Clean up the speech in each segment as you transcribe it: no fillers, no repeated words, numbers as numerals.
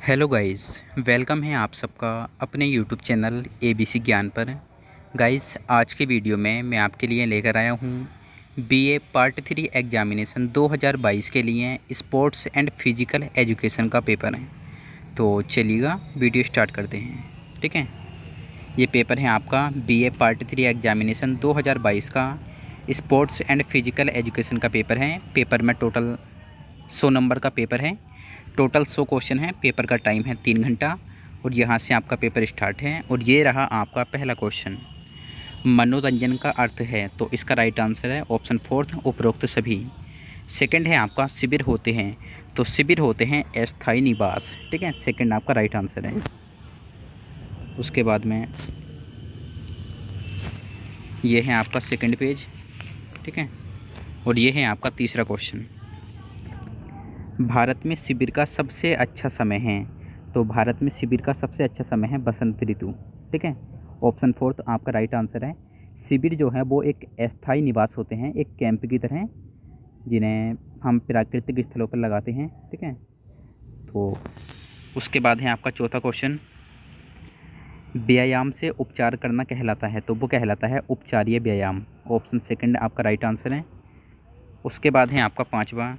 Hello guys, welcome है आप सबका अपने यूट्यूब चैनल एबीसी ज्ञान पर। गाइस, आज के वीडियो में मैं आपके लिए लेकर आया हूँ बीए पार्ट 3 एग्जामिनेशन 2022 के लिए स्पोर्ट्स एंड फिजिकल एजुकेशन का पेपर है। तो चलिएगा वीडियो स्टार्ट करते हैं। ठीक है, ये पेपर है आपका बीए पार्ट 3 एग्जामिनेशन 2022 का स्पोर्ट्स एंड फिजिकल एजुकेशन का पेपर है। पेपर में टोटल 100 नंबर का पेपर है। टोटल 100 क्वेश्चन है। पेपर का टाइम है 3 घंटा और यहाँ से आपका पेपर स्टार्ट है। और ये रहा आपका पहला क्वेश्चन, मनोरंजन का अर्थ है, तो इसका राइट आंसर है ऑप्शन 4 उपरोक्त सभी। सेकंड है आपका शिविर होते हैं, तो शिविर होते हैं अस्थायी निवास। ठीक है, सेकंड आपका राइट आंसर है। उसके बाद में ये है आपका सेकंड पेज। ठीक है, और ये है आपका तीसरा क्वेश्चन, भारत में शिविर का सबसे अच्छा समय है, तो भारत में शिविर का सबसे अच्छा समय है बसंत ऋतु। ठीक है, ऑप्शन 4 आपका राइट आंसर है। शिविर जो है वो एक अस्थायी निवास होते हैं, एक कैंप की तरह, जिन्हें हम प्राकृतिक स्थलों पर लगाते हैं। ठीक है, तो उसके बाद है आपका चौथा क्वेश्चन, व्यायाम से उपचार करना कहलाता है, तो वो कहलाता है उपचारीय व्यायाम। ऑप्शन सेकंड आपका राइट आंसर है। उसके बाद है आपका पाँचवा,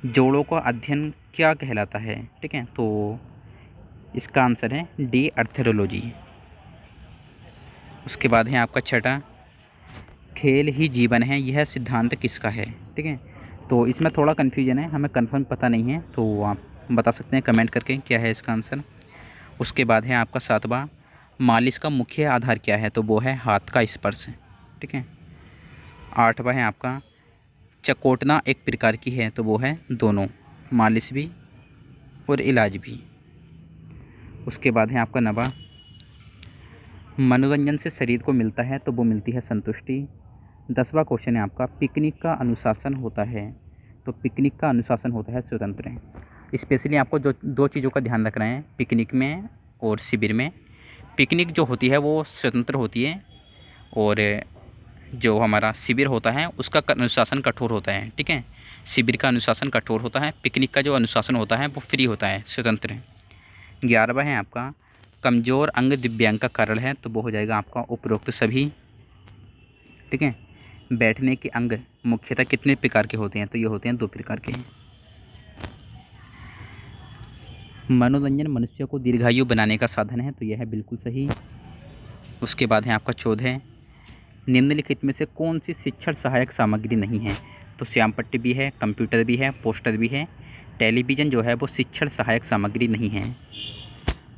जोड़ों का अध्ययन क्या कहलाता है। ठीक है, तो इसका आंसर है डी अर्थरोलॉजी। उसके बाद है आपका छठा, खेल ही जीवन है, यह सिद्धांत किसका है। ठीक है, तो इसमें थोड़ा कन्फ्यूजन है, हमें कंफर्म पता नहीं है, तो आप बता सकते हैं कमेंट करके क्या है इसका आंसर। उसके बाद है आपका सातवां, मालिश का मुख्य आधार क्या है, तो वो है हाथ का स्पर्श। ठीक है, आठवां है आपका, चकोटना एक प्रकार की है, तो वो है दोनों, मालिश भी और इलाज भी। उसके बाद है आपका नवा, मनोरंजन से शरीर को मिलता है, तो वो मिलती है संतुष्टि। 10वां क्वेश्चन है आपका, पिकनिक का अनुशासन होता है, तो पिकनिक का अनुशासन होता है स्वतंत्र। स्पेशली आपको जो दो चीज़ों का ध्यान रखना है पिकनिक में और शिविर में। पिकनिक जो होती है वो स्वतंत्र होती है, और जो हमारा शिविर होता है उसका अनुशासन कठोर होता है। ठीक है, शिविर का अनुशासन कठोर होता है, पिकनिक का जो अनुशासन होता है वो फ्री होता है, स्वतंत्र। 11वां है आपका, कमज़ोर अंग दिव्यांग का कारण है, तो वो हो जाएगा आपका उपरोक्त सभी। ठीक है, बैठने के अंग मुख्यतः कितने प्रकार के होते हैं, तो ये होते हैं 2 प्रकार के। मनोरंजन मनुष्य को दीर्घायु बनाने का साधन है, तो यह है बिल्कुल सही। उसके बाद है आपका 14, निम्नलिखित में से कौन सी शिक्षण सहायक सामग्री नहीं है, तो श्याम पट्टी भी है, कंप्यूटर भी है, पोस्टर भी है। टेलीविज़न जो है वो शिक्षण सहायक सामग्री नहीं है।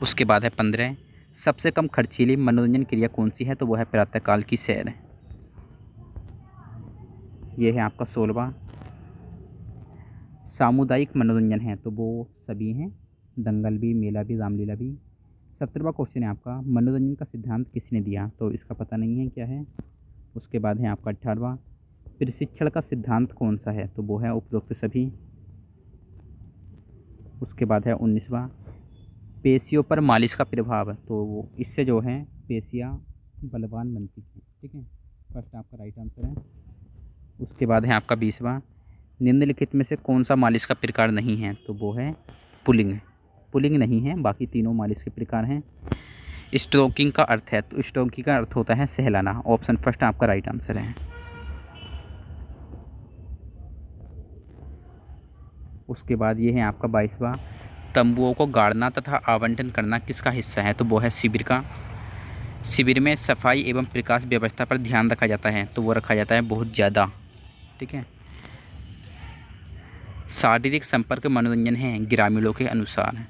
उसके बाद है 15, सबसे कम खर्चीली मनोरंजन क्रिया कौन सी है, तो वो है प्रातःकाल की सैर। ये है आपका 16वां, सामुदायिक मनोरंजन है, तो वो सभी हैं, दंगल भी, मेला भी, रामलीला भी। 17वां क्वेश्चन है आपका, मनोरंजन का सिद्धांत किसने दिया, तो इसका पता नहीं है क्या है। उसके बाद है आपका 18वां, प्रशिक्षण का सिद्धांत कौन सा है, तो वो है उपरोक्त सभी। उसके बाद है 19वां, पेशियों पर मालिश का प्रभाव, तो वो इससे जो है पेशियाँ बलवान बनती हैं। ठीक है, फर्स्ट आपका राइट आंसर है। उसके बाद है आपका 20वां, निम्नलिखित में से कौन सा मालिश का प्रकार नहीं है, तो वो है पुलिंग। पुलिंग नहीं है, बाकी तीनों मालिश के प्रकार हैं। स्ट्रोकिंग का अर्थ है, तो स्ट्रोकिंग का अर्थ होता है सहलाना। ऑप्शन फर्स्ट आपका राइट आंसर है। उसके बाद ये है आपका 22वां, तंबुओं को गाड़ना तथा आवंटन करना किसका हिस्सा है, तो वो है शिविर का। शिविर में सफाई एवं प्रकाश व्यवस्था पर ध्यान रखा जाता है, तो वो रखा जाता है बहुत ज़्यादा। ठीक है, शारीरिक संपर्क मनोरंजन है ग्रामीणों के अनुसार,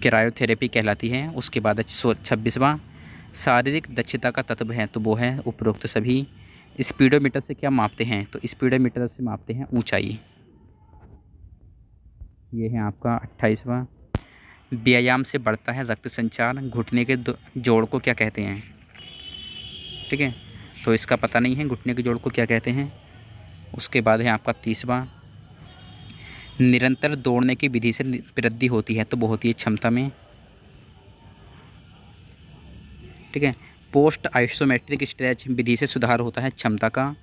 क्रायोथेरेपी कहलाती है। उसके बाद 26वां, शारीरिक दक्षता का तत्व है, तो वो है उपरोक्त सभी। स्पीडोमीटर से क्या मापते हैं, तो स्पीडोमीटर से मापते हैं ऊंचाई। ये है आपका 28वां, व्यायाम से बढ़ता है रक्त संचार, घुटने के जोड़ को क्या कहते हैं। ठीक है, तो इसका पता नहीं है घुटने के जोड़ को क्या कहते हैं। उसके बाद है आपका 30वां, निरंतर दौड़ने की विधि से वृद्धि होती है, तो वो होती है क्षमता में। ठीक है, पोस्ट आइसोमेट्रिक स्ट्रेच विधि से सुधार होता है क्षमता का।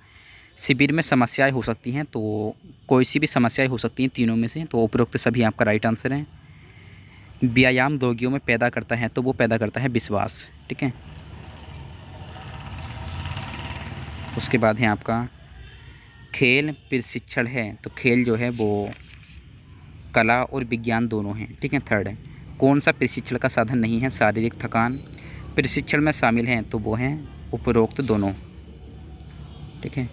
शिविर में समस्याएं हो सकती हैं, तो कोई सी भी समस्याएं हो सकती हैं तीनों में से, तो उपरोक्त सभी आपका राइट आंसर है। व्यायाम रोगियों में पैदा करता है, तो वो पैदा करता है विश्वास। ठीक है। उसके बाद है आपका खेल प्रशिक्षण है, तो खेल जो है वो कला और विज्ञान दोनों हैं। ठीक है। थर्ड है कौन सा प्रशिक्षण का साधन नहीं है शारीरिक थकान प्रशिक्षण में शामिल हैं, तो वो हैं उपरोक्त दोनों। ठीक है।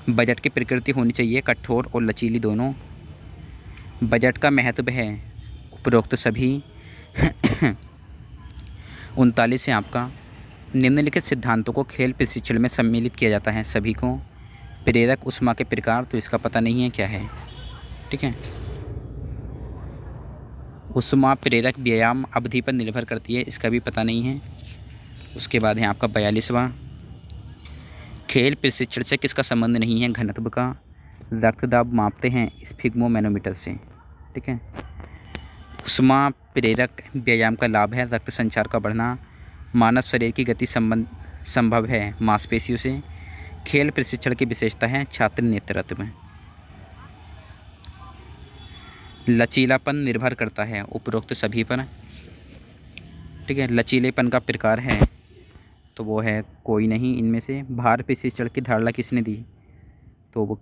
बजट की प्रकृति होनी चाहिए कठोर और लचीली दोनों। बजट का महत्व है उपरोक्त सभी। 39 है आपका निम्नलिखित सिद्धांतों को खेल प्रशिक्षण में सम्मिलित किया जाता है सभी को। प्रेरक ऊष्मा के प्रकार, तो इसका पता नहीं है क्या है। ठीक है। ऊष्मा प्रेरक व्यायाम अवधि पर निर्भर करती है, इसका भी पता नहीं है। उसके बाद है आपका 42वां खेल प्रशिक्षण से किसका संबंध नहीं है घनत्व का। रक्तदाब मापते हैं स्फिग्मोमैनोमीटर से। ठीक है। ऊष्मा प्रेरक व्यायाम का लाभ है रक्त संचार का बढ़ना। मानव शरीर की गति संभव है मांसपेशियों से। खेल प्रशिक्षण की विशेषता है छात्र नेतृत्व में। लचीलापन निर्भर करता है उपरोक्त सभी पर। ठीक है। लचीलेपन का प्रकार है, तो वो है कोई नहीं इनमें से। भार प्रशिक्षण की धारणा किसने दी, तो वो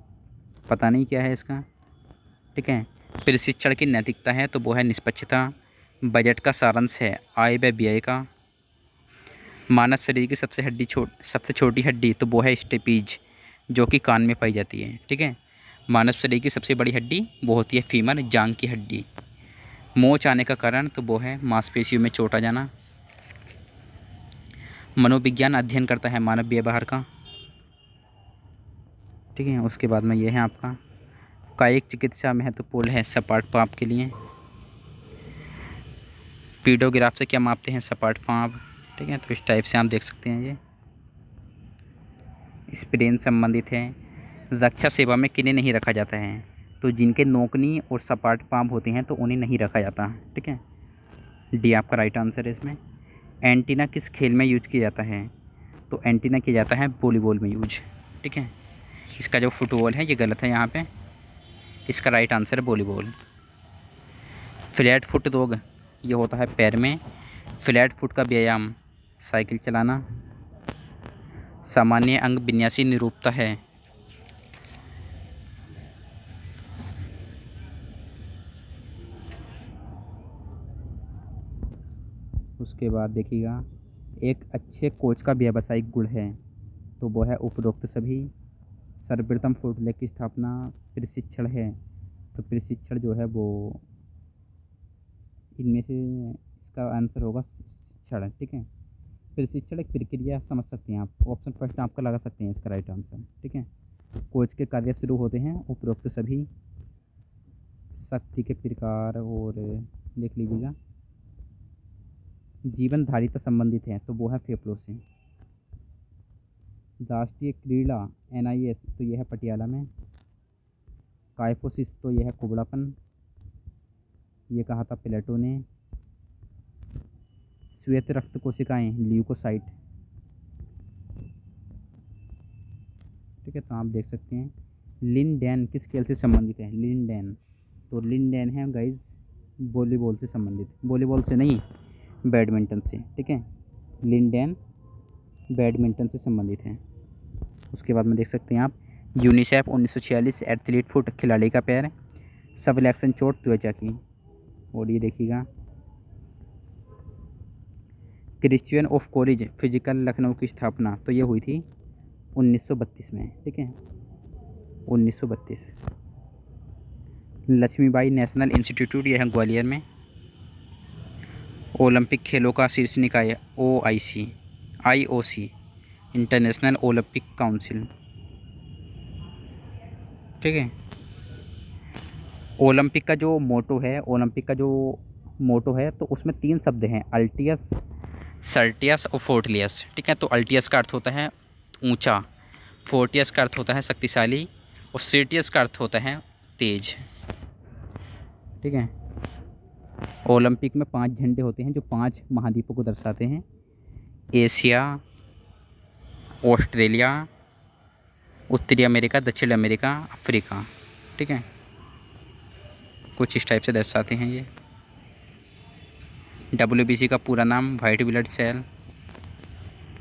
पता नहीं क्या है इसका। ठीक है। प्रशिक्षण की नैतिकता है, तो वो है निष्पक्षता। बजट का सारांश है आय व व्यय का। मानव शरीर की सबसे छोटी हड्डी, तो वो है स्टेपीज, जो कि कान में पाई जाती है। ठीक है। मानव शरीर की सबसे बड़ी हड्डी वो होती है फीमर, जांघ की हड्डी। मोच आने का कारण, तो वो है मांसपेशियों में चोट आ जाना। मनोविज्ञान अध्ययन करता है मानव व्यवहार का। ठीक है। उसके बाद में ये है आपका कायिक चिकित्सा महत्वपूर्ण है सपाट पाँव के लिए। पीडोग्राफ से क्या मापते हैं सपाट पाँव। ठीक है। तो इस टाइप से आप देख सकते हैं, ये स्प्रेन संबंधित है। रक्षा सेवा में किन्हें नहीं रखा जाता है, तो जिनके नोकनी और सपाट पाँव होते हैं तो उन्हें नहीं रखा जाता। ठीक है। डी आपका राइट आंसर है इसमें। एंटीना किस खेल में यूज किया जाता है, तो एंटीना किया जाता है वॉलीबॉल में यूज। ठीक है। इसका जो फुटबॉल है ये गलत है यहाँ पे, इसका राइट आंसर है वॉलीबॉल। फ्लैट फुट रोग ये होता है पैर में। फ्लैट फुट का व्यायाम साइकिल चलाना। सामान्य अंग विन्यासी निरूपता है। उसके बाद देखिएगा एक अच्छे कोच का व्यावसायिक गुण है, तो वो है उपरोक्त सभी। सर्वप्रथम फुटलेग की स्थापना प्रशिक्षण है, तो प्रशिक्षण जो है वो इनमें से इसका आंसर होगा क्षण। ठीक है। प्रशिक्षण एक प्रक्रिया समझ सकते हैं आप, ऑप्शन फर्स्ट आपका लगा सकते हैं इसका राइट आंसर। ठीक है। कोच के कार्य शुरू होते हैं उपरोक्त सभी। शक्ति के प्रकार और देख लीजिएगा। जीवन धारिता संबंधित है, तो वो है फेफड़ों से। राष्ट्रीय क्रीड़ा NIS, तो यह है पटियाला में। काइफोसिस, तो यह है कुबड़ापन, ये कहा था प्लेटो ने। श्वेत रक्त कोशिकाएं ल्यूकोसाइट। ठीक है। तो आप देख सकते हैं लिनडेन किस खेल से संबंधित है। लिनडेन, तो लिनडेन है गाइज वॉलीबॉल से संबंधित। वॉलीबॉल से नहीं, बैडमिंटन से। ठीक है। लिनडेन बैडमिंटन से संबंधित है। उसके बाद में देख सकते हैं आप यूनिसेफ 1946 एथलीट फुट खिलाड़ी का पैर। सबलेक्शन चोट त्वचा की। और ये देखिएगा Christian of college physical Lucknow की स्थापना, तो ये हुई थी 1932 में। ठीक है। 1932। लक्ष्मीबाई नेशनल इंस्टीट्यूट, यह है ग्वालियर में। ओलंपिक खेलों का शीर्ष निकाय IOC इंटरनेशनल ओलंपिक काउंसिल। ठीक है। ओलंपिक का जो मोटो है, तो उसमें 3 शब्द हैं अल्टियस, सर्टियस और फोर्टियस। ठीक है। तो अल्टियस का अर्थ होता है ऊंचा, फोर्टियस का अर्थ होता है शक्तिशाली, और सर्टियस का अर्थ होता है तेज। ठीक है। ओलंपिक में 5 झंडे होते हैं जो 5 महाद्वीपों को दर्शाते हैं। एशिया, ऑस्ट्रेलिया, उत्तरी अमेरिका, दक्षिण अमेरिका, अफ्रीका। ठीक है, कुछ इस टाइप से दर्शाते हैं ये। WBC का पूरा नाम वाइट ब्लड सेल।